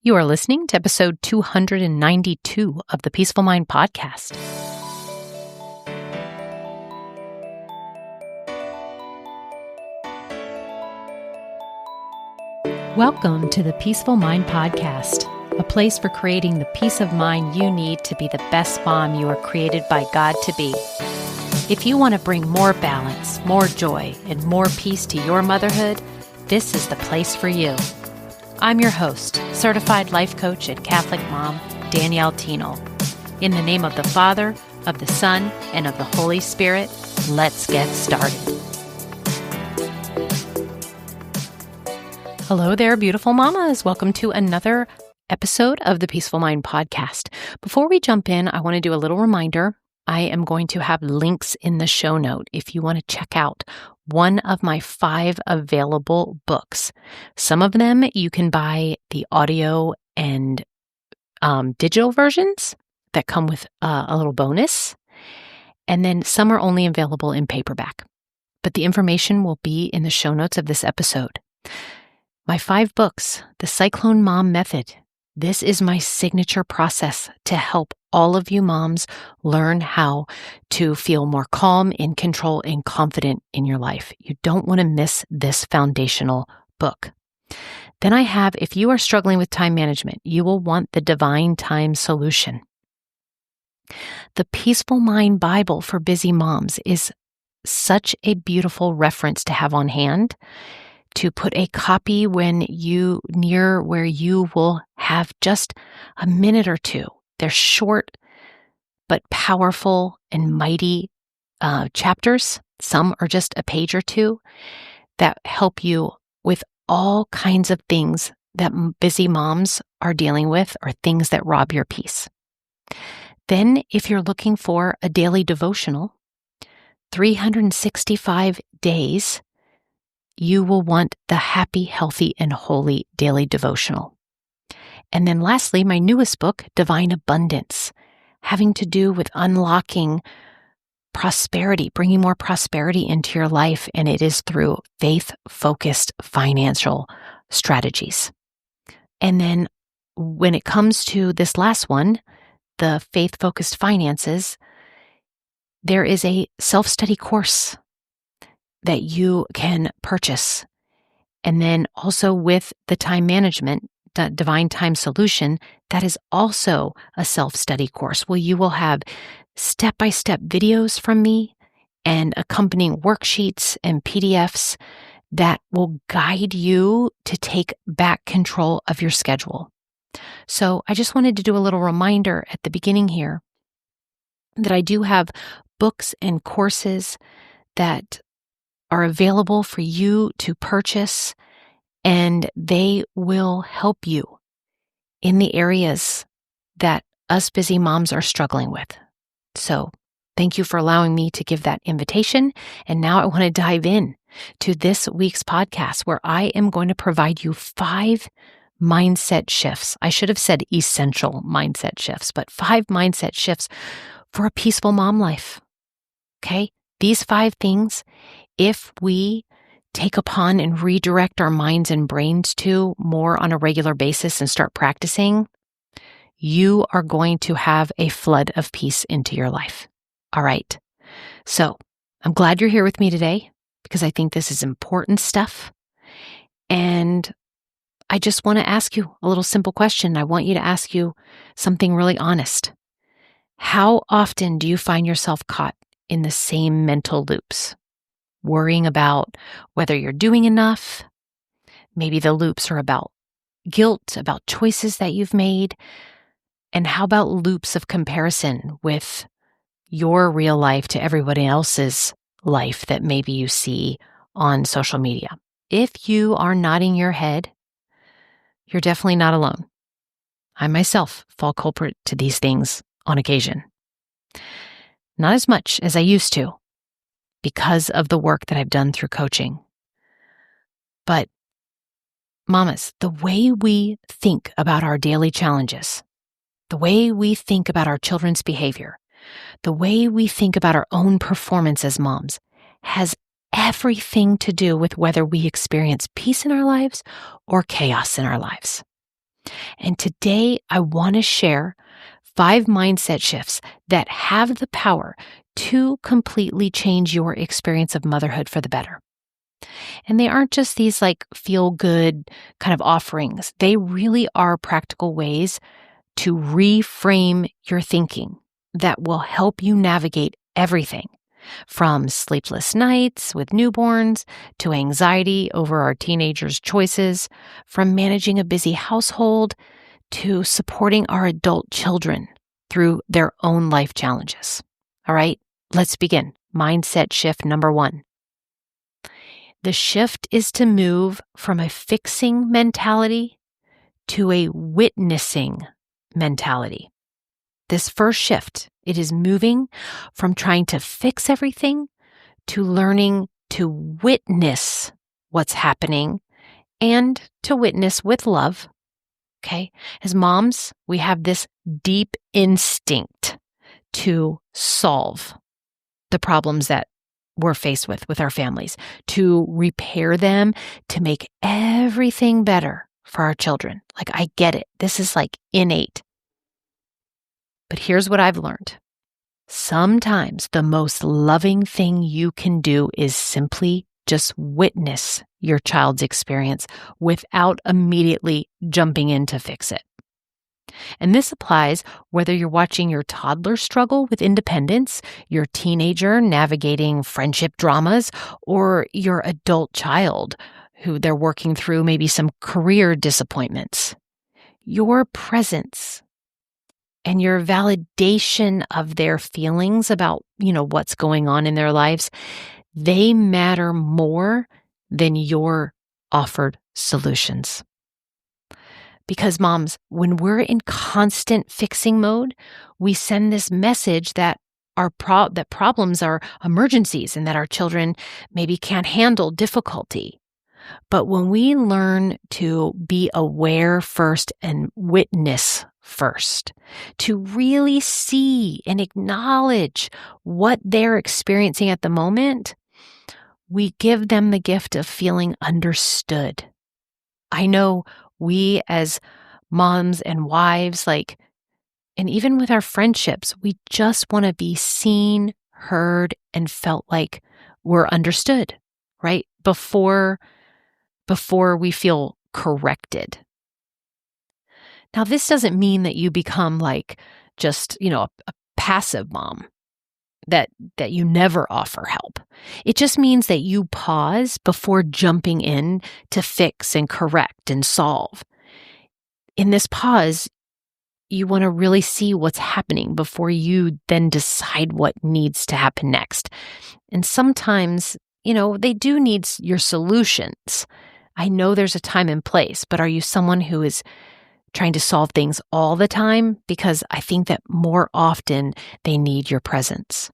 You are listening to episode 292 of the Peaceful Mind Podcast. Welcome to the Peaceful Mind Podcast, a place for creating the peace of mind you need to be the best mom you are created by God to be. If you want to bring more balance, more joy, and more peace to your motherhood, this is the place for you. I'm your host, certified life coach and Catholic mom, Danielle Tino. In the name of the Father, of the Son, and of the Holy Spirit, let's get started. Hello there, beautiful mamas. Welcome to another episode of the Peaceful Mind Podcast. Before we jump in, I want to do a little reminder. I am going to have links in the show note if you want to check out one of my 5 available books. Some of them you can buy the audio and digital versions that come with a little bonus. And then some are only available in paperback. But the information will be in the show notes of this episode. My 5 books, The Cyclone Mom Method. This is my signature process to help all of you moms learn how to feel more calm, in control, and confident in your life. You don't want to miss this foundational book. Then I have, if you are struggling with time management, you will want the Divine Time Solution. The Peaceful Mind Bible for Busy Moms is such a beautiful reference to have on hand, to put a copy near where you will have just a minute or two. They're short but powerful and mighty chapters. Some are just a page or two that help you with all kinds of things that busy moms are dealing with or things that rob your peace. Then, if you're looking for a daily devotional, 365 days, you will want the Happy, Healthy, and Holy Daily Devotional. And then lastly, my newest book, Divine Abundance, having to do with unlocking prosperity, bringing more prosperity into your life, and it is through faith-focused financial strategies. And then when it comes to this last one, the faith-focused finances, there is a self-study course that you can purchase. And then also with the time management, the Divine Time Solution, that is also a self-study course where you will have step-by-step videos from me and accompanying worksheets and PDFs that will guide you to take back control of your schedule. So I just wanted to do a little reminder at the beginning here that I do have books and courses that are available for you to purchase, and they will help you in the areas that us busy moms are struggling with. So thank you for allowing me to give that invitation. And now I want to dive in to this week's podcast where I am going to provide you 5 mindset shifts. I should have said essential mindset shifts, but 5 mindset shifts for a peaceful mom life. Okay? These 5 things, if we take upon and redirect our minds and brains to more on a regular basis and start practicing, you are going to have a flood of peace into your life. All right. So I'm glad you're here with me today because I think this is important stuff. And I just want to ask you a little simple question. I want you to ask you something really honest. How often do you find yourself caught in the same mental loops? Worrying about whether you're doing enough. Maybe the loops are about guilt, about choices that you've made. And how about loops of comparison with your real life to everybody else's life that maybe you see on social media? If you are nodding your head, you're definitely not alone. I myself fall culprit to these things on occasion. Not as much as I used to, because of the work that I've done through coaching. But mamas, the way we think about our daily challenges, the way we think about our children's behavior, the way we think about our own performance as moms has everything to do with whether we experience peace in our lives or chaos in our lives. And today I want to share 5 mindset shifts that have the power to completely change your experience of motherhood for the better. And they aren't just these like feel good kind of offerings. They really are practical ways to reframe your thinking that will help you navigate everything from sleepless nights with newborns to anxiety over our teenagers' choices, from managing a busy household to supporting our adult children through their own life challenges. All right, let's begin. Mindset shift number 1. The shift is to move from a fixing mentality to a witnessing mentality. This first shift, it is moving from trying to fix everything to learning to witness what's happening and to witness with love. Okay? As moms, we have this deep instinct to solve the problems that we're faced with our families, to repair them, to make everything better for our children. Like, I get it. This is like innate. But here's what I've learned. Sometimes the most loving thing you can do is simply just witness your child's experience without immediately jumping in to fix it. And this applies whether you're watching your toddler struggle with independence, your teenager navigating friendship dramas, or your adult child who they're working through maybe some career disappointments. Your presence and your validation of their feelings about, what's going on in their lives, they matter more than your offered solutions. Because moms, when we're in constant fixing mode, we send this message that that problems are emergencies and that our children maybe can't handle difficulty. But when we learn to be aware first and witness first, to really see and acknowledge what they're experiencing at the moment, we give them the gift of feeling understood. I know we as moms and wives, and even with our friendships, we just want to be seen, heard, and felt like we're understood, right? Before we feel corrected. Now, this doesn't mean that you become just, a passive mom, that you never offer help. It just means that you pause before jumping in to fix and correct and solve. In this pause, you want to really see what's happening before you then decide what needs to happen next. And sometimes, they do need your solutions. I know there's a time and place, but are you someone who is trying to solve things all the time? Because I think that more often they need your presence.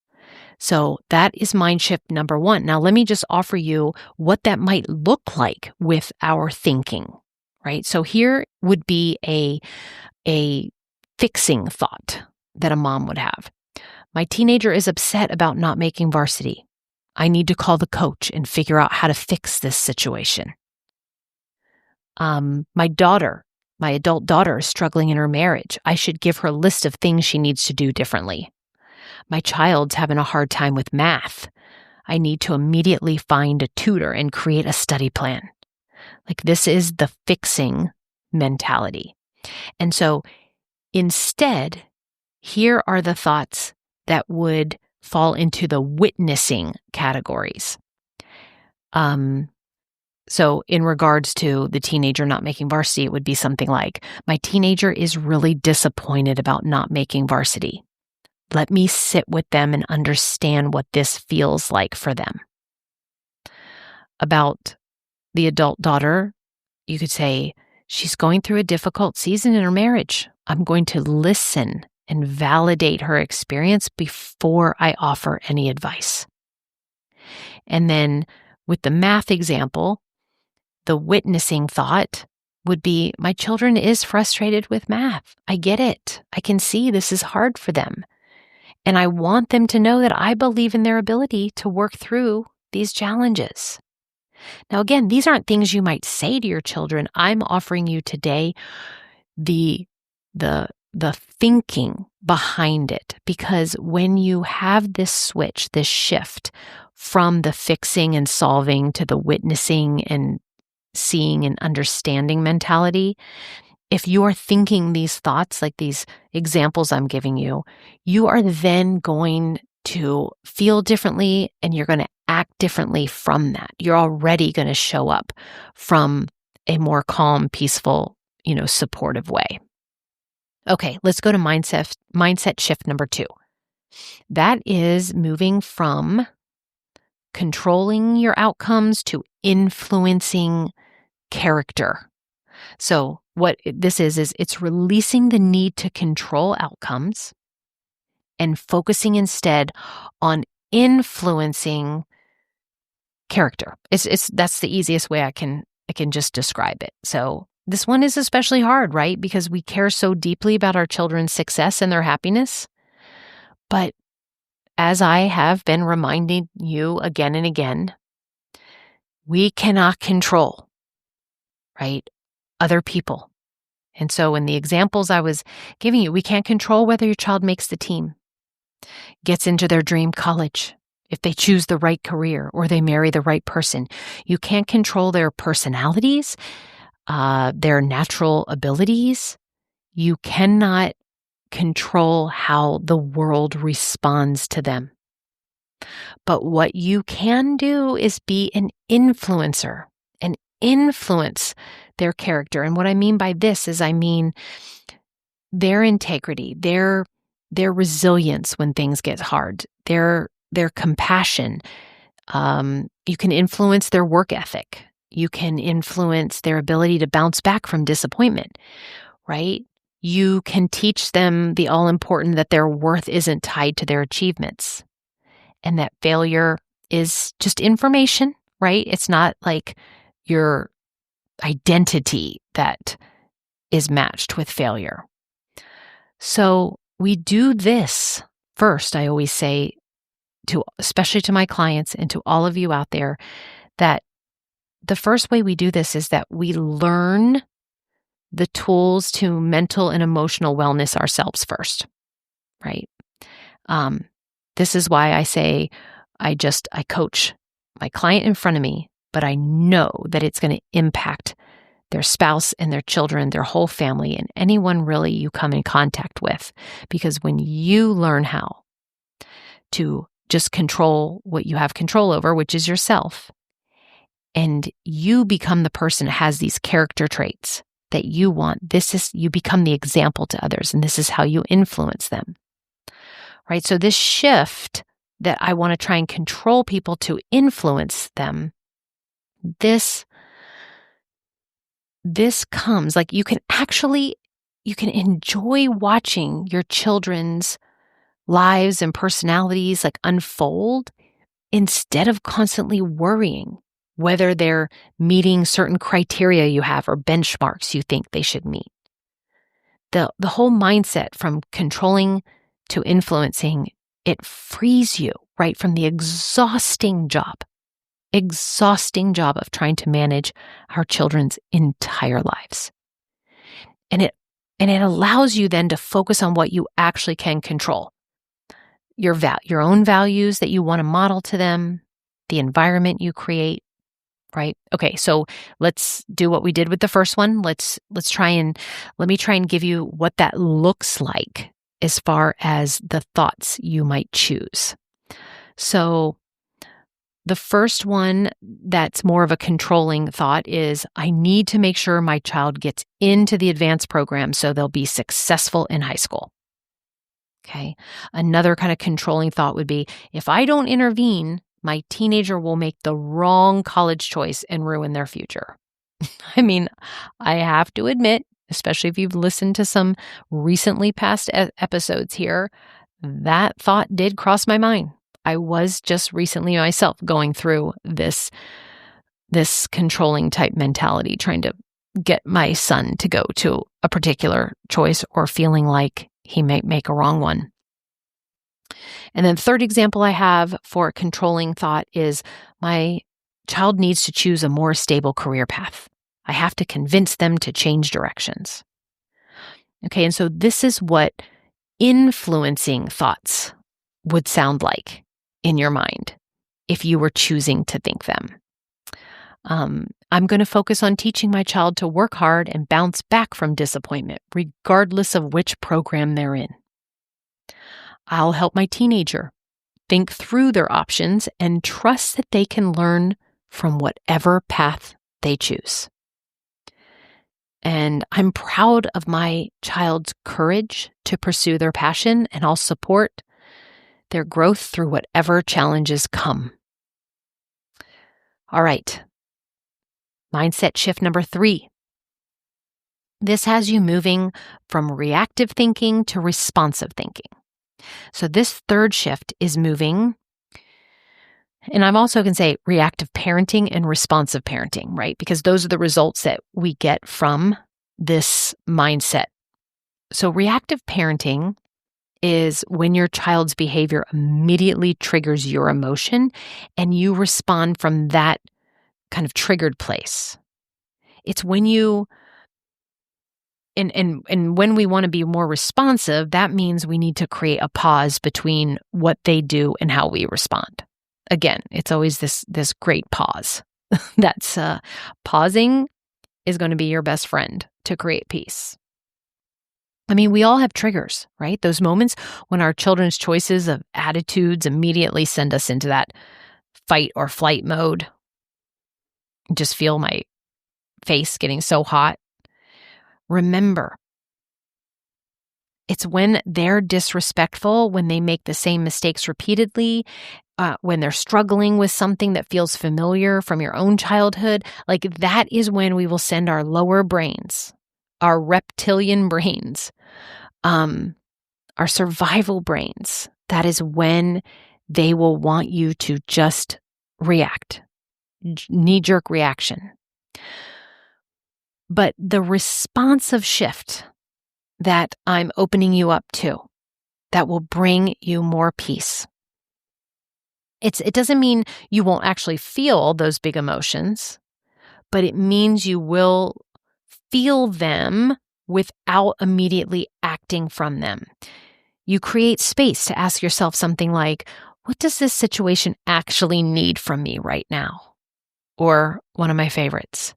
So that is mind shift number 1. Now, let me just offer you what that might look like with our thinking, right? So here would be a fixing thought that a mom would have. My teenager is upset about not making varsity. I need to call the coach and figure out how to fix this situation. My adult daughter is struggling in her marriage. I should give her a list of things she needs to do differently. My child's having a hard time with math. I need to immediately find a tutor and create a study plan. This is the fixing mentality. And so instead, here are the thoughts that would fall into the witnessing categories. So in regards to the teenager not making varsity, it would be something like, my teenager is really disappointed about not making varsity. Let me sit with them and understand what this feels like for them. About the adult daughter, you could say, she's going through a difficult season in her marriage. I'm going to listen and validate her experience before I offer any advice. And then with the math example, the witnessing thought would be, my children is frustrated with math. I get it. I can see this is hard for them. And I want them to know that I believe in their ability to work through these challenges. Now, again, these aren't things you might say to your children. I'm offering you today the the thinking behind it. Because when you have this switch, this shift from the fixing and solving to the witnessing and seeing and understanding mentality, if you are thinking these thoughts, like these examples I'm giving you, you are then going to feel differently and you're going to act differently from that. You're already going to show up from a more calm, peaceful, supportive way. Okay, let's go to mindset shift number 2. That is moving from controlling your outcomes to influencing character. So what this is it's releasing the need to control outcomes and focusing instead on influencing character. That's the easiest way I can just describe it. So this one is especially hard, right? Because we care so deeply about our children's success and their happiness. But as I have been reminding you again and again, we cannot control, right, other people. And so in the examples I was giving you, we can't control whether your child makes the team, gets into their dream college, if they choose the right career, or they marry the right person. You can't control their personalities, their natural abilities. You cannot control how the world responds to them. But what you can do is be an influencer and influence their character. And what I mean by this is their integrity, their resilience when things get hard, their compassion. You can influence their work ethic. You can influence their ability to bounce back from disappointment, right? You can teach them the all-important that their worth isn't tied to their achievements and that failure is just information, right? It's not like your identity that is matched with failure. So we do this first, I always say, especially to my clients and to all of you out there, that the first way we do this is that we learn the tools to mental and emotional wellness ourselves first, right? This is why I say I coach my client in front of me, but I know that it's going to impact their spouse and their children, their whole family, and anyone really you come in contact with. Because when you learn how to just control what you have control over, which is yourself, and you become the person that has these character traits that you want, you become the example to others, and this is how you influence them. Right? So this shift that I want to try and control people to influence them, this comes, like you can enjoy watching your children's lives and personalities like unfold instead of constantly worrying whether they're meeting certain criteria you have or benchmarks you think they should meet. The whole mindset from controlling to influencing, it frees you, right, from the exhausting job of trying to manage our children's entire lives. And it allows you then to focus on what you actually can control. Your own values that you want to model to them, the environment you create, right? Okay, so let's do what we did with the first one. let me try and give you what that looks like as far as the thoughts you might choose. So the first one that's more of a controlling thought is, I need to make sure my child gets into the advanced program so they'll be successful in high school. Okay. Another kind of controlling thought would be, if I don't intervene, my teenager will make the wrong college choice and ruin their future. I mean, I have to admit, especially if you've listened to some recently past episodes here, that thought did cross my mind. I was just recently myself going through this controlling type mentality, trying to get my son to go to a particular choice or feeling like he may make a wrong one. And then the third example I have for a controlling thought is, my child needs to choose a more stable career path. I have to convince them to change directions. Okay, and so this is what influencing thoughts would sound like in your mind if you were choosing to think them. I'm going to focus on teaching my child to work hard and bounce back from disappointment, regardless of which program they're in. I'll help my teenager think through their options and trust that they can learn from whatever path they choose. And I'm proud of my child's courage to pursue their passion, and I'll support their growth through whatever challenges come. All right. Mindset shift number 3. This has you moving from reactive thinking to responsive thinking. So this third shift is moving, and I'm also going to say reactive parenting and responsive parenting, right? Because those are the results that we get from this mindset. So reactive parenting is when your child's behavior immediately triggers your emotion and you respond from that kind of triggered place. It's when you And when we want to be more responsive, that means we need to create a pause between what they do and how we respond. Again, it's always this great pause. That's pausing is going to be your best friend to create peace. I mean, we all have triggers, right? Those moments when our children's choices of attitudes immediately send us into that fight or flight mode. Just feel my face getting so hot. Remember, it's when they're disrespectful, when they make the same mistakes repeatedly, when they're struggling with something that feels familiar from your own childhood, like that is when we will send our lower brains, our reptilian brains, our survival brains. That is when they will want you to just react, knee-jerk reaction. But the responsive shift that I'm opening you up to, that will bring you more peace. It doesn't mean you won't actually feel those big emotions, but it means you will feel them without immediately acting from them. You create space to ask yourself something like, what does this situation actually need from me right now? Or one of my favorites,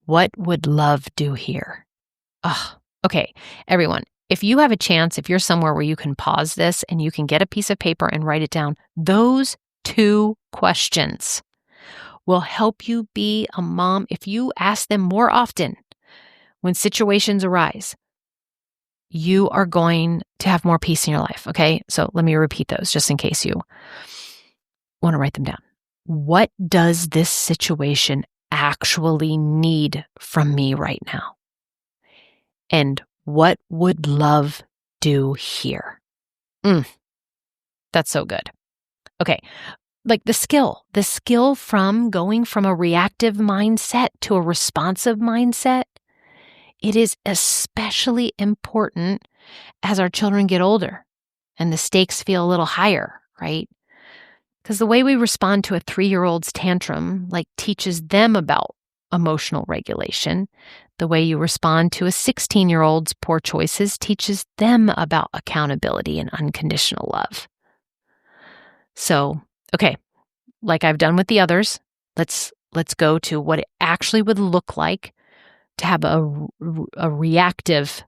what would love do here? Okay, everyone, if you have a chance, if you're somewhere where you can pause this and you can get a piece of paper and write it down, those 2 questions will help you be a mom if you ask them more often when situations arise. You are going to have more peace in your life, okay? So let me repeat those just in case you want to write them down. What does this situation actually need from me right now? And what would love do here? That's so good. Okay, like the skill from going from a reactive mindset to a responsive mindset, it is especially important as our children get older and the stakes feel a little higher, right? Because the way we respond to a 3-year-old's tantrum teaches them about emotional regulation. The way you respond to a 16-year-old's poor choices teaches them about accountability and unconditional love. So, okay, like I've done with the others, let's go to what it actually would look like to have a reactive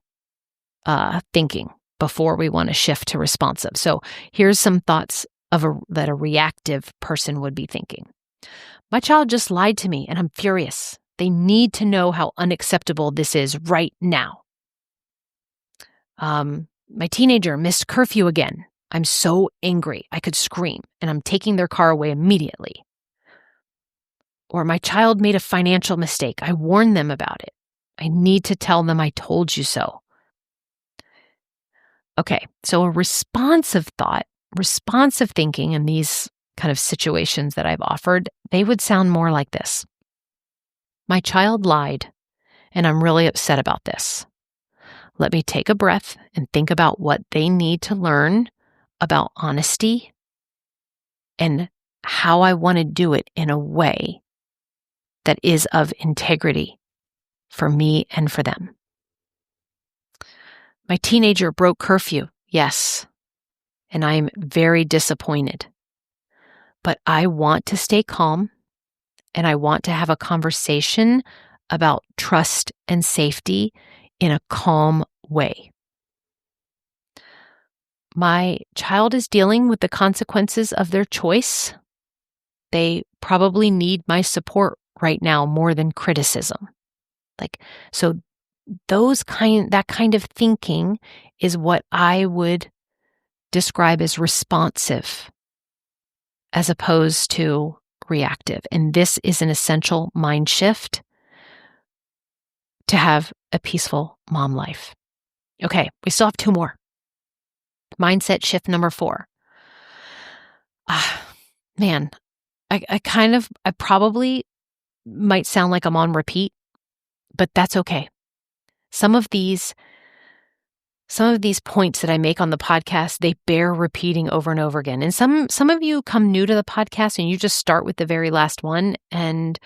thinking before we want to shift to responsive. So here's some thoughts that a reactive person would be thinking. My child just lied to me and I'm furious. They need to know how unacceptable this is right now. My teenager missed curfew again. I'm so angry I could scream and I'm taking their car away immediately. Or my child made a financial mistake. I warned them about it. I need to tell them I told you so. Okay, so a responsive thought, responsive thinking in these kind of situations that I've offered, they would sound more like this. My child lied, and I'm really upset about this. Let me take a breath and think about what they need to learn about honesty and how I want to do it in a way that is of integrity for me and for them. My teenager broke curfew. Yes. And I'm very disappointed. But I want to stay calm and I want to have a conversation about trust and safety in a calm way. My child is dealing with the consequences of their choice. They probably need my support right now more than criticism. So that kind of thinking is what I would describe as responsive as opposed to reactive. And this is an essential mind shift to have a peaceful mom life. Okay, we still have 2 more. Mindset shift number 4. Man, I probably might sound like I'm on repeat, but that's okay. Some of these points that I make on the podcast, they bear repeating over and over again. And some of you come new to the podcast and you just start with the very last one. And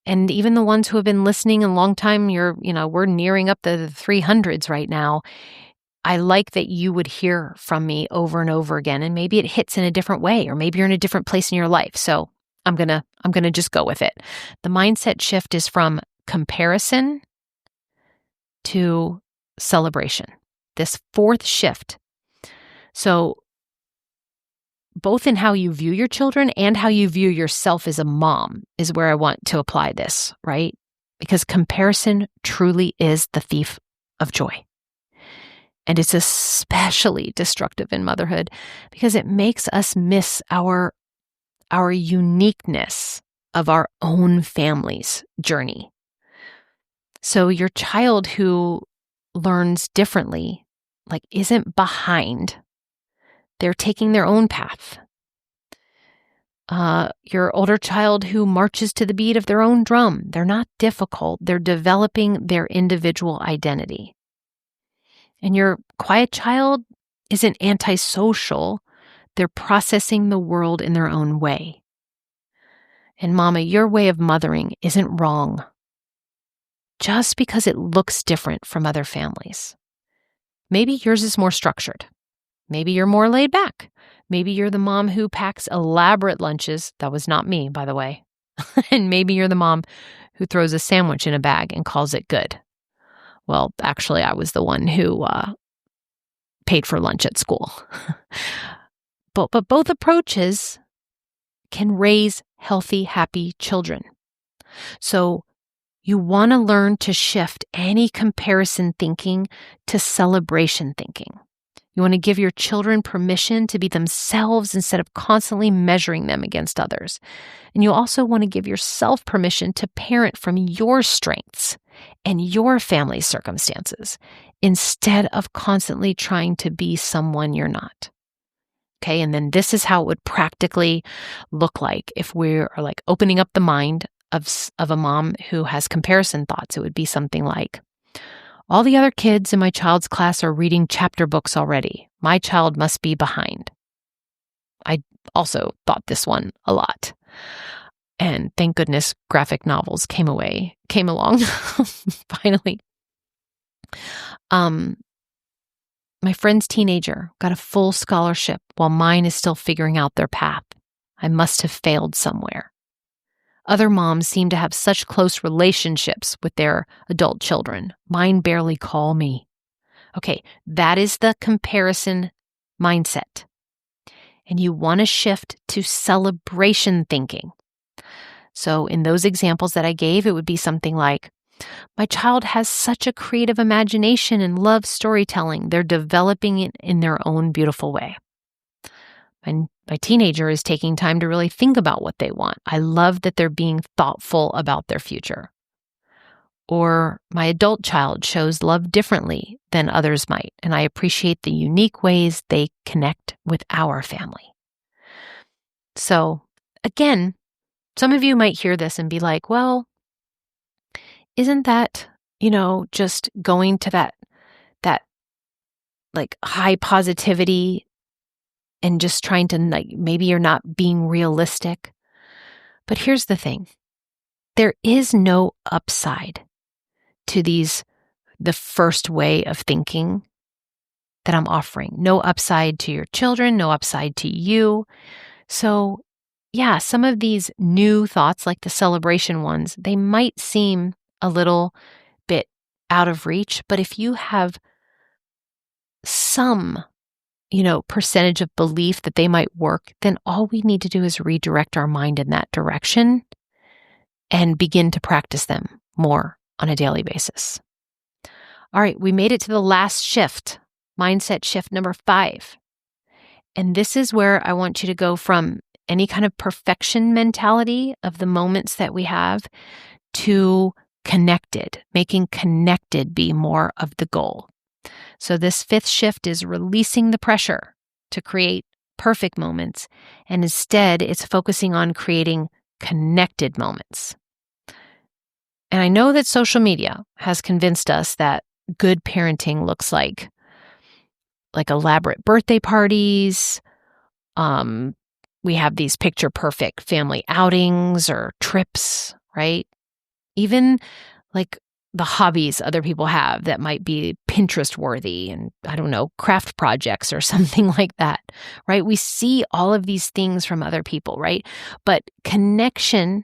even the ones who have been listening a long time, we're nearing up the 300s right now. I like that you would hear from me over and over again, and maybe it hits in a different way, or maybe you're in a different place in your life. So I'm gonna just go with it. The mindset shift is from comparison to celebration. This 4th shift. So both in how you view your children and how you view yourself as a mom is where I want to apply this, right? Because comparison truly is the thief of joy. And it's especially destructive in motherhood because it makes us miss our uniqueness of our own family's journey. So your child who learns differently, isn't behind. They're taking their own path. Your older child who marches to the beat of their own drum, they're not difficult. They're developing their individual identity. And your quiet child isn't antisocial. They're processing the world in their own way. And mama, your way of mothering isn't wrong just because it looks different from other families. Maybe yours is more structured. Maybe you're more laid back. Maybe you're the mom who packs elaborate lunches. That was not me, by the way. And maybe you're the mom who throws a sandwich in a bag and calls it good. Well, actually, I was the one who paid for lunch at school. But both approaches can raise healthy, happy children. So you want to learn to shift any comparison thinking to celebration thinking. You want to give your children permission to be themselves instead of constantly measuring them against others. And you also want to give yourself permission to parent from your strengths and your family circumstances instead of constantly trying to be someone you're not. Okay, and then this is how it would practically look like if we're opening up the mind of a mom who has comparison thoughts. It would be something like, all the other kids in my child's class are reading chapter books already. My child must be behind. I also thought this one a lot. And thank goodness graphic novels came along finally. My friend's teenager got a full scholarship while mine is still figuring out their path. I must have failed somewhere. Other moms seem to have such close relationships with their adult children. Mine barely call me. Okay, that is the comparison mindset. And you want to shift to celebration thinking. So in those examples that I gave, it would be something like, my child has such a creative imagination and loves storytelling. They're developing it in their own beautiful way. And my teenager is taking time to really think about what they want. I love that they're being thoughtful about their future. Or my adult child shows love differently than others might, and I appreciate the unique ways they connect with our family. So again, some of you might hear this and be like, well, isn't that, just going to that high positivity and just trying to, maybe you're not being realistic. But here's the thing. There is no upside to these the first way of thinking that I'm offering. No upside to your children, no upside to you. So, yeah, some of these new thoughts, like the celebration ones, they might seem a little bit out of reach, but if you have some, percentage of belief that they might work, then all we need to do is redirect our mind in that direction and begin to practice them more on a daily basis. All right, we made it to the last shift, mindset shift number 5. And this is where I want you to go from any kind of perfection mentality of the moments that we have to connected, making connected be more of the goal. So this 5th shift is releasing the pressure to create perfect moments, and instead it's focusing on creating connected moments. And I know that social media has convinced us that good parenting looks like elaborate birthday parties. We have these picture perfect family outings or trips, right? Even like the hobbies other people have that might be Pinterest worthy and craft projects or something like that, right? We see all of these things from other people, right? But connection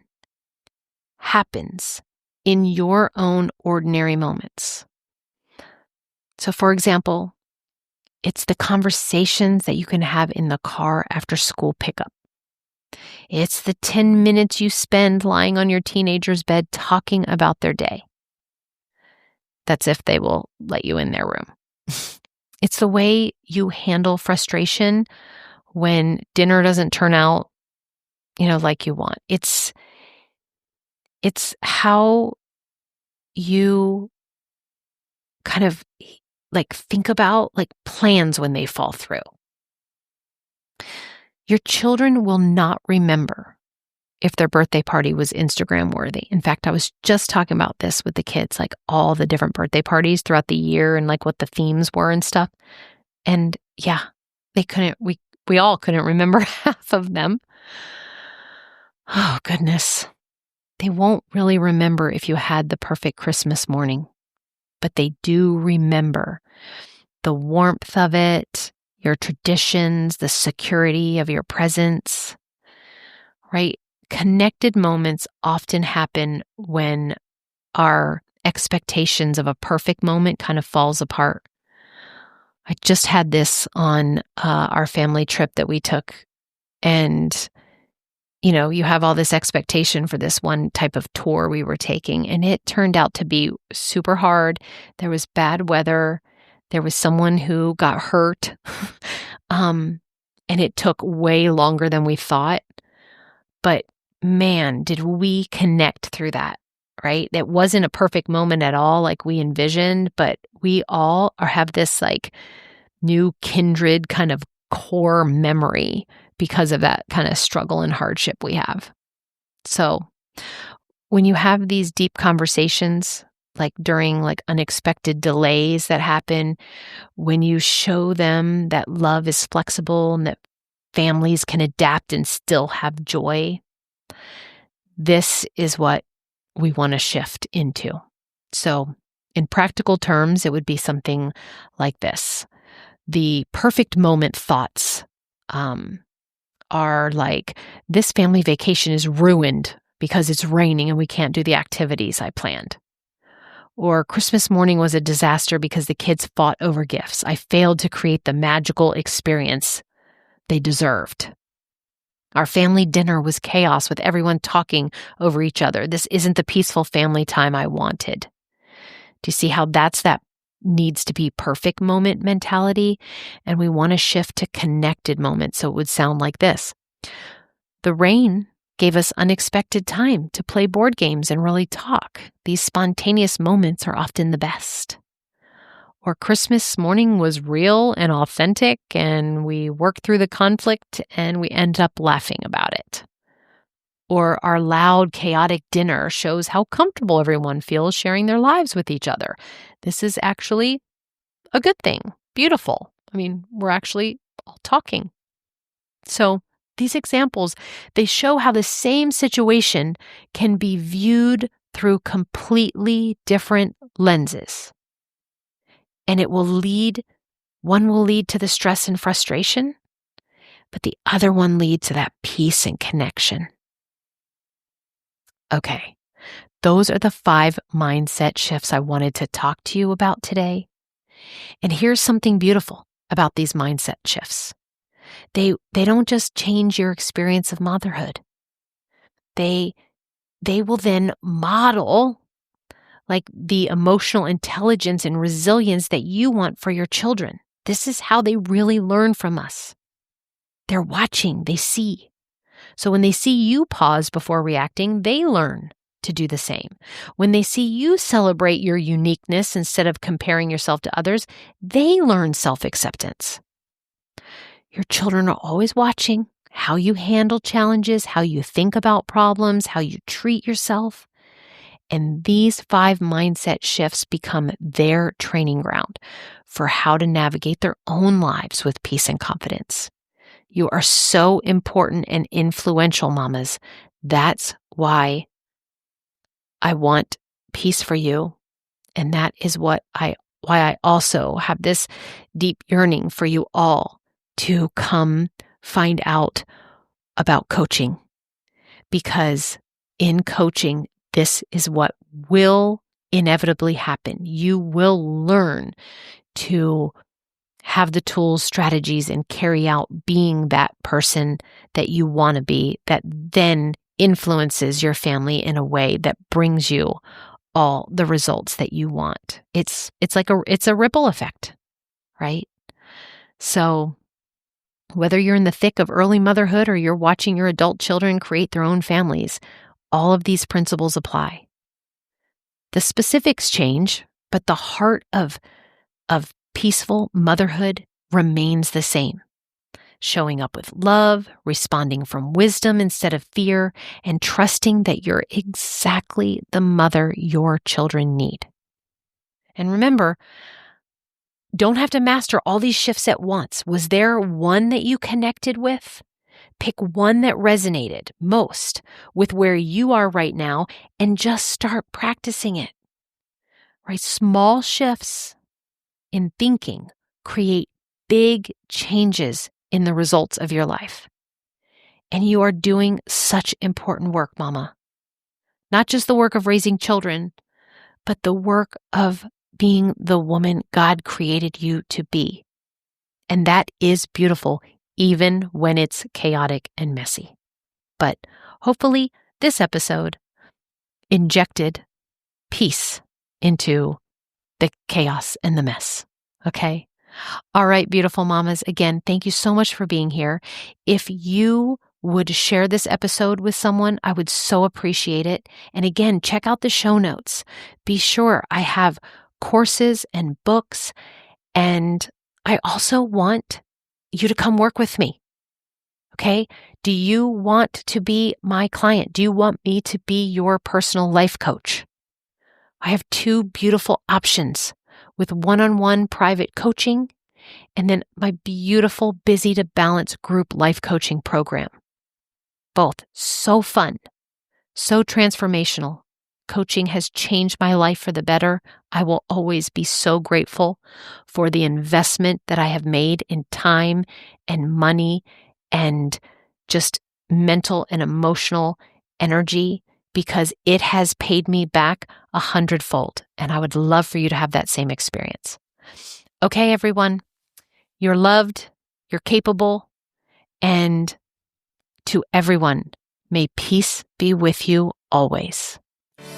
happens in your own ordinary moments. So for example, it's the conversations that you can have in the car after school pickup. It's the 10 minutes you spend lying on your teenager's bed talking about their day. That's if they will let you in their room. It's the way you handle frustration when dinner doesn't turn out, like you want. It's how you kind of think about plans when they fall through. Your children will not remember if their birthday party was Instagram worthy. In fact, I was just talking about this with the kids, all the different birthday parties throughout the year and what the themes were and stuff. And yeah, we all couldn't remember half of them. Oh, goodness. They won't really remember if you had the perfect Christmas morning, but they do remember the warmth of it, your traditions, the security of your presence, right? Connected moments often happen when our expectations of a perfect moment kind of falls apart. I just had this on our family trip that we took, and you have all this expectation for this one type of tour we were taking, and it turned out to be super hard. There was bad weather. There was someone who got hurt, and it took way longer than we thought. But man, did we connect through that, right? It wasn't a perfect moment at all like we envisioned, but we all have this new kindred kind of core memory because of that kind of struggle and hardship we have. So when you have these deep conversations, during unexpected delays that happen, when you show them that love is flexible and that families can adapt and still have joy, this is what we want to shift into. So in practical terms, it would be something like this. The perfect moment thoughts are this family vacation is ruined because it's raining and we can't do the activities I planned. Or Christmas morning was a disaster because the kids fought over gifts. I failed to create the magical experience they deserved. Our family dinner was chaos with everyone talking over each other. This isn't the peaceful family time I wanted. Do you see how that needs to be perfect moment mentality? And we want to shift to connected moments. So it would sound like this. The rain gave us unexpected time to play board games and really talk. These spontaneous moments are often the best. Or Christmas morning was real and authentic, and we worked through the conflict and we end up laughing about it. Or our loud, chaotic dinner shows how comfortable everyone feels sharing their lives with each other. This is actually a good thing, beautiful. We're actually all talking. So these examples, they show how the same situation can be viewed through completely different lenses. And one will lead to the stress and frustration, but the other one leads to that peace and connection. Okay, those are the 5 mindset shifts I wanted to talk to you about today. And here's something beautiful about these mindset shifts. They don't just change your experience of motherhood. They will then model like the emotional intelligence and resilience that you want for your children. This is how they really learn from us. They're watching, they see. So when they see you pause before reacting, they learn to do the same. When they see you celebrate your uniqueness instead of comparing yourself to others, they learn self-acceptance. Your children are always watching how you handle challenges, how you think about problems, how you treat yourself. And these 5 mindset shifts become their training ground for how to navigate their own lives with peace and confidence. You are so important and influential, mamas. That's why I want peace for you. And that is why I also have this deep yearning for you all to come find out about coaching. Because in coaching, this is what will inevitably happen. You will learn to have the tools, strategies, and carry out being that person that you want to be, that then influences your family in a way that brings you all the results that you want. It's a ripple effect, right? So whether you're in the thick of early motherhood or you're watching your adult children create their own families, all of these principles apply. The specifics change, but the heart of peaceful motherhood remains the same. Showing up with love, responding from wisdom instead of fear, and trusting that you're exactly the mother your children need. And remember, don't have to master all these shifts at once. Was there one that you connected with? Pick one that resonated most with where you are right now and just start practicing it. Right? Small shifts in thinking create big changes in the results of your life. And you are doing such important work, mama. Not just the work of raising children, but the work of being the woman God created you to be. And that is beautiful, even when it's chaotic and messy. But hopefully this episode injected peace into the chaos and the mess. Okay? All right, beautiful mamas. Again, thank you so much for being here. If you would share this episode with someone, I would so appreciate it. And again, check out the show notes. Be sure I have courses and books, and I also want you to come work with me. Okay? Do you want to be my client? Do you want me to be your personal life coach? I have 2 beautiful options with one-on-one private coaching and then my beautiful Busy to Balance group life coaching program. Both so fun, so transformational. Coaching has changed my life for the better. I will always be so grateful for the investment that I have made in time and money and just mental and emotional energy, because it has paid me back 100-fold. And I would love for you to have that same experience. Okay, everyone, you're loved, you're capable, and to everyone, may peace be with you always.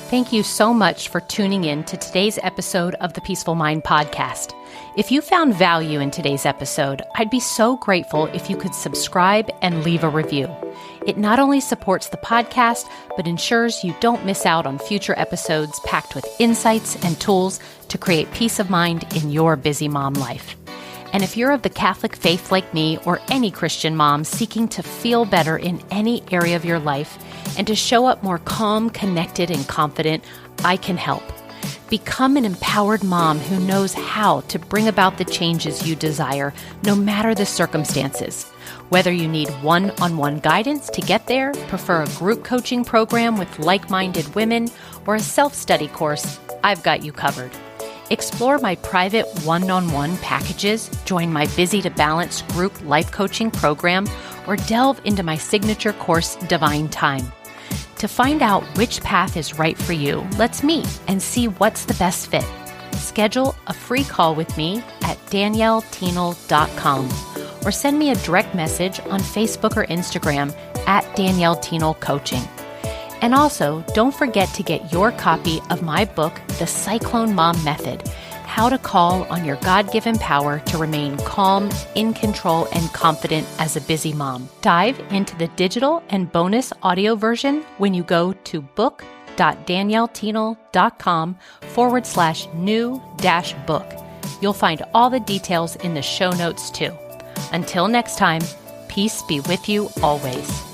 Thank you so much for tuning in to today's episode of the Peaceful Mind podcast. If you found value in today's episode, I'd be so grateful if you could subscribe and leave a review. It not only supports the podcast, but ensures you don't miss out on future episodes packed with insights and tools to create peace of mind in your busy mom life. And if you're of the Catholic faith like me or any Christian mom seeking to feel better in any area of your life and to show up more calm, connected, and confident, I can help. Become an empowered mom who knows how to bring about the changes you desire, no matter the circumstances. Whether you need one-on-one guidance to get there, prefer a group coaching program with like-minded women, or a self-study course, I've got you covered. Explore my private one-on-one packages, join my Busy to Balance group life coaching program, or delve into my signature course, Divine Time. To find out which path is right for you, let's meet and see what's the best fit. Schedule a free call with me at danielleteenel.com or send me a direct message on Facebook or Instagram at Danielle Teenel Coaching. And also, don't forget to get your copy of my book, The Cyclone Mom Method, How to Call on Your God-Given Power to Remain Calm, in control, and confident as a busy mom. Dive into the digital and bonus audio version when you go to book.danielleteenel.com/new-book. You'll find all the details in the show notes too. Until next time, peace be with you always.